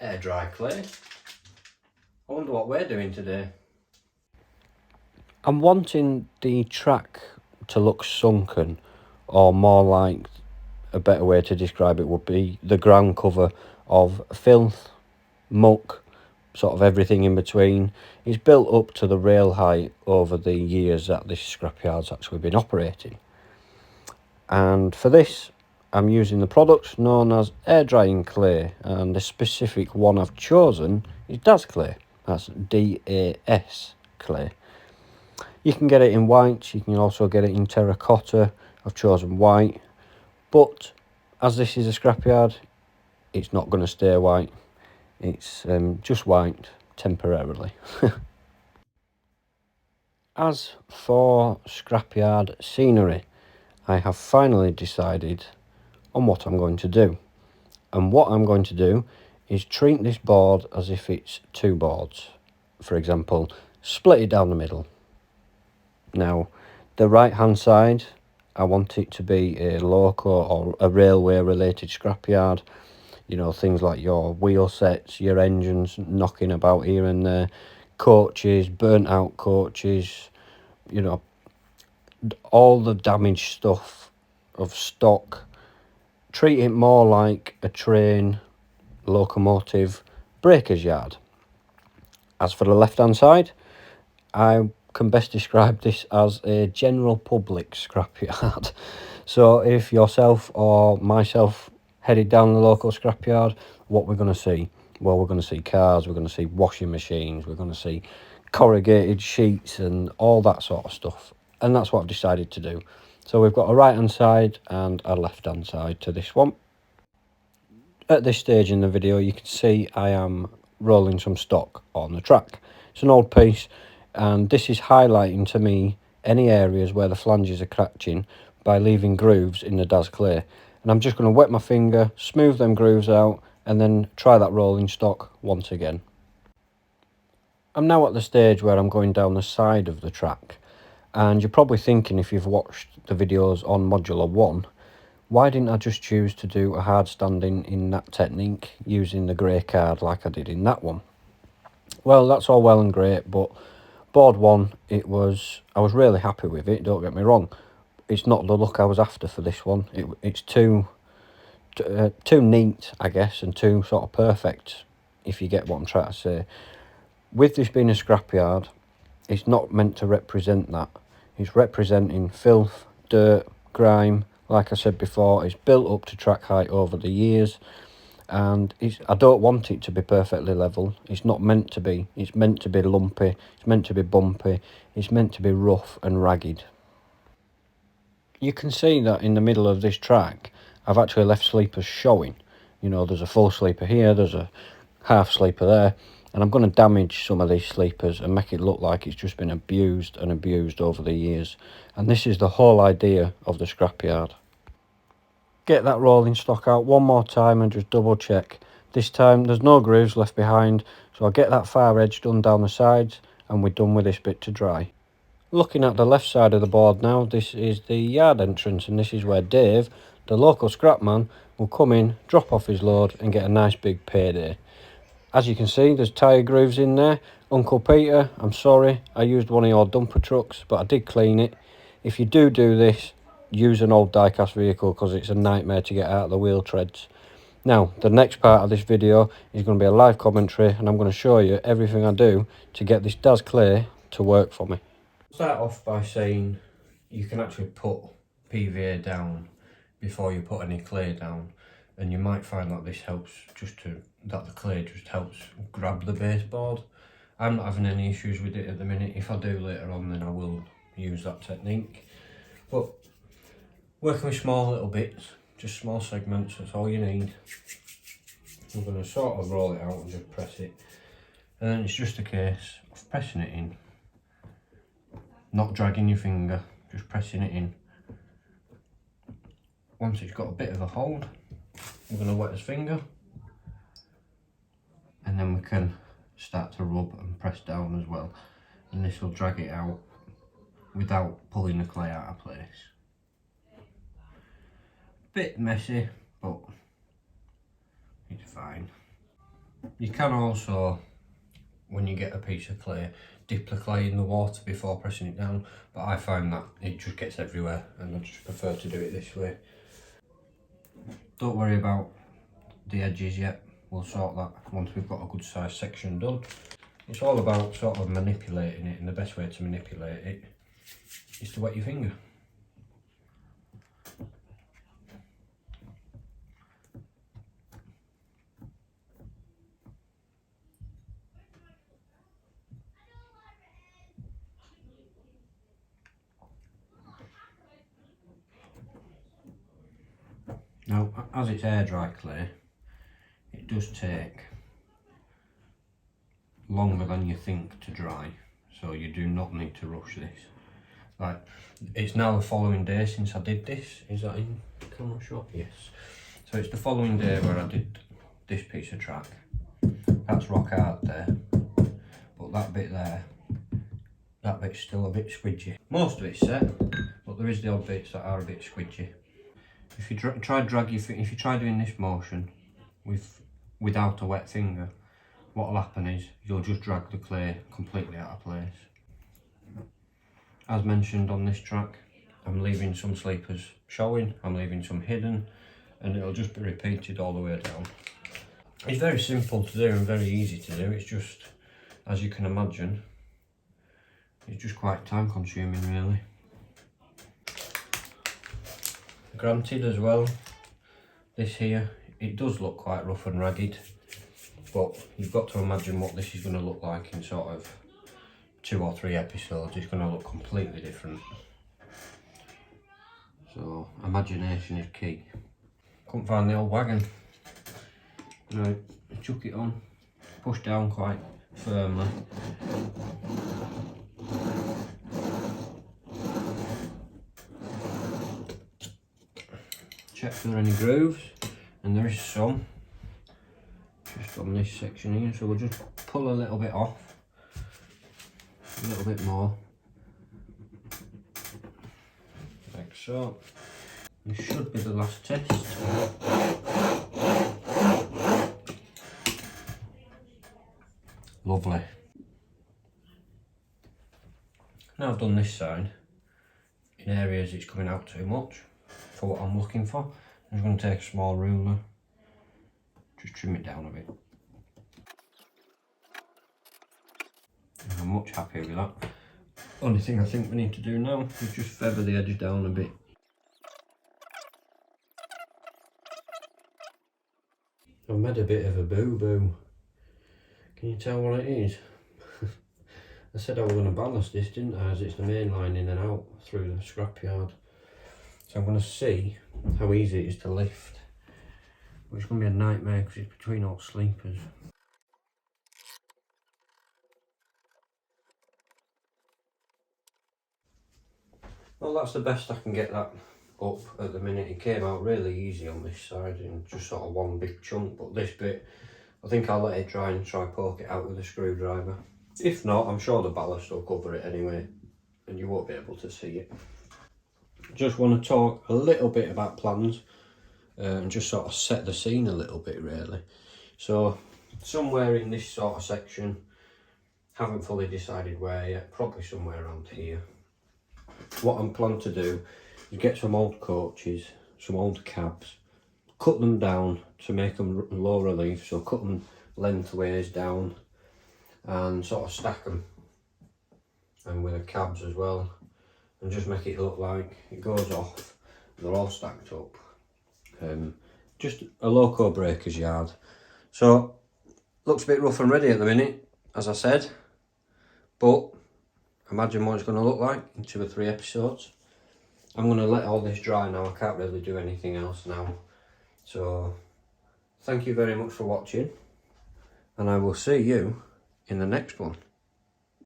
air dry clay. I wonder what we're doing today. I'm wanting the track to look sunken, or more like, a better way to describe it would be the ground cover of filth, muck, sort of everything in between. It's built up to the rail height over the years that this scrapyard's actually been operating. And for this, I'm using the products known as air drying clay, and the specific one I've chosen is DAS clay. That's DAS clay. You can get it in white, you can also get it in terracotta. I've chosen white, but as this is a scrapyard, it's not going to stay white. It's just white temporarily. As for scrapyard scenery, I have finally decided on what I'm going to do. And what I'm going to do is treat this board as if it's two boards. For example, split it down the middle. Now, the right hand side, I want it to be a loco or a railway related scrapyard. You know, things like your wheel sets, your engines knocking about here and there, coaches, burnt out coaches, you know, all the damaged stuff of stock. Treat it more like a train, locomotive, breaker's yard. As for the left hand side, I can best describe this as a general public scrapyard. So if yourself or myself headed down the local scrapyard, what we're going to see? Well, we're going to see cars, we're going to see washing machines, we're going to see corrugated sheets and all that sort of stuff. And that's what I've decided to do. So we've got a right hand side and a left hand side to this one. At this stage in the video, you can see I am rolling some stock on the track. It's an old piece, and this is highlighting to me any areas where the flanges are catching by leaving grooves in the DAS clay. And I'm just going to wet my finger, smooth them grooves out, and then try that rolling stock once again. I'm now at the stage where I'm going down the side of the track, and you're probably thinking, if you've watched the videos on modular 1, why didn't I just choose to do a hard standing in that technique using the grey card like I did in that one? Well, that's all well and great, but board 1, I was really happy with it, don't get me wrong. It's not the look I was after for this one. It's too neat, I guess, and too sort of perfect, if you get what I'm trying to say. With this being a scrapyard, it's not meant to represent that. It's representing filth, dirt, grime. Like I said before, it's built up to track height over the years, and I don't want it to be perfectly level. It's not meant to be. It's meant to be lumpy, it's meant to be bumpy, it's meant to be rough and ragged. You can see that in the middle of this track, I've actually left sleepers showing. You know, there's a full sleeper here, there's a half sleeper there, and I'm going to damage some of these sleepers and make it look like it's just been abused and abused over the years. And this is the whole idea of the scrapyard. Get that rolling stock out one more time and just double check. This time there's no grooves left behind, so I'll get that far edge done down the sides and we're done with this bit to dry. Looking at the left side of the board now, this is the yard entrance, and this is where Dave, the local scrapman, will come in, drop off his load and get a nice big payday. As you can see, there's tyre grooves in there. Uncle Peter, I'm sorry, I used one of your dumper trucks, but I did clean it. If you do this, use an old die-cast vehicle, because it's a nightmare to get out of the wheel treads. Now, the next part of this video is going to be a live commentary, and I'm going to show you everything I do to get this DAS clay to work for me. Start off by saying you can actually put PVA down before you put any clay down, and you might find that this helps that the clay just helps grab the baseboard. I'm not having any issues with it at the minute. If I do later on, then I will use that technique. But working with small little bits, just small segments, that's all you need. I'm going to sort of roll it out and just press it, and then it's just a case of pressing it in. Not dragging your finger, just pressing it in. Once it's got a bit of a hold, I'm going to wet his finger, and then we can start to rub and press down as well, and this will drag it out without pulling the clay out of place. Bit messy, but it's fine. You can also, when you get a piece of clay, dip the clay in the water before pressing it down, but I find that it just gets everywhere and I just prefer to do it this way. Don't worry about the edges yet, we'll sort that once we've got a good size section done. It's all about sort of manipulating it, and the best way to manipulate it is to wet your finger. Now, as it's air dry clay, it does take longer than you think to dry, so you do not need to rush this. Like, it's now the following day since I did this. Is that in camera shot? Yes. So it's the following day where I did this piece of track. That's rock hard there, but that bit there, that bit's still a bit squidgy. Most of it's set, but there is the odd bits that are a bit squidgy. If you if you try doing this motion without a wet finger, what will happen is you'll just drag the clay completely out of place. As mentioned on this track, I'm leaving some sleepers showing, I'm leaving some hidden, and it'll just be repeated all the way down. It's very simple to do and very easy to do. It's just, as you can imagine, it's just quite time consuming really. Granted as well, this here, it does look quite rough and ragged, but you've got to imagine what this is going to look like in sort of 2 or 3 episodes. It's going to look completely different. So imagination is key. Couldn't find the old wagon. Right, chuck it on, push down quite firmly. Check for any grooves, and there is some just on this section here, so we'll just pull a little bit off, a little bit more, like so. This should be the last test. Lovely. Now I've done this side, in areas it's coming out too much for what I'm looking for, I'm just going to take a small ruler, just trim it down a bit. And I'm much happier with that. Only thing I think we need to do now is just feather the edge down a bit. I've made a bit of a boo-boo. Can you tell what it is? I said I was going to ballast this, didn't I, as it's the main line in and out through the scrapyard. So I'm going to see how easy it is to lift. But it's going to be a nightmare because it's between all sleepers. Well, that's the best I can get that up at the minute. It came out really easy on this side in just sort of one big chunk, but this bit, I think I'll let it dry and try poke it out with a screwdriver. If not, I'm sure the ballast will cover it anyway, and you won't be able to see it. Just want to talk a little bit about plans and just sort of set the scene a little bit really. So somewhere in this sort of section, haven't fully decided where yet, probably somewhere around here. What I'm planning to do is get some old coaches, some old cabs, cut them down to make them low relief, so cut them lengthways down and sort of stack them, and with the cabs as well, and just make it look like it goes off, they're all stacked up. Just a loco breaker's yard. So looks a bit rough and ready at the minute, as I said, but imagine what it's going to look like in 2 or 3 episodes. I'm going to let all this dry now, I can't really do anything else now. So thank you very much for watching, and I will see you in the next one.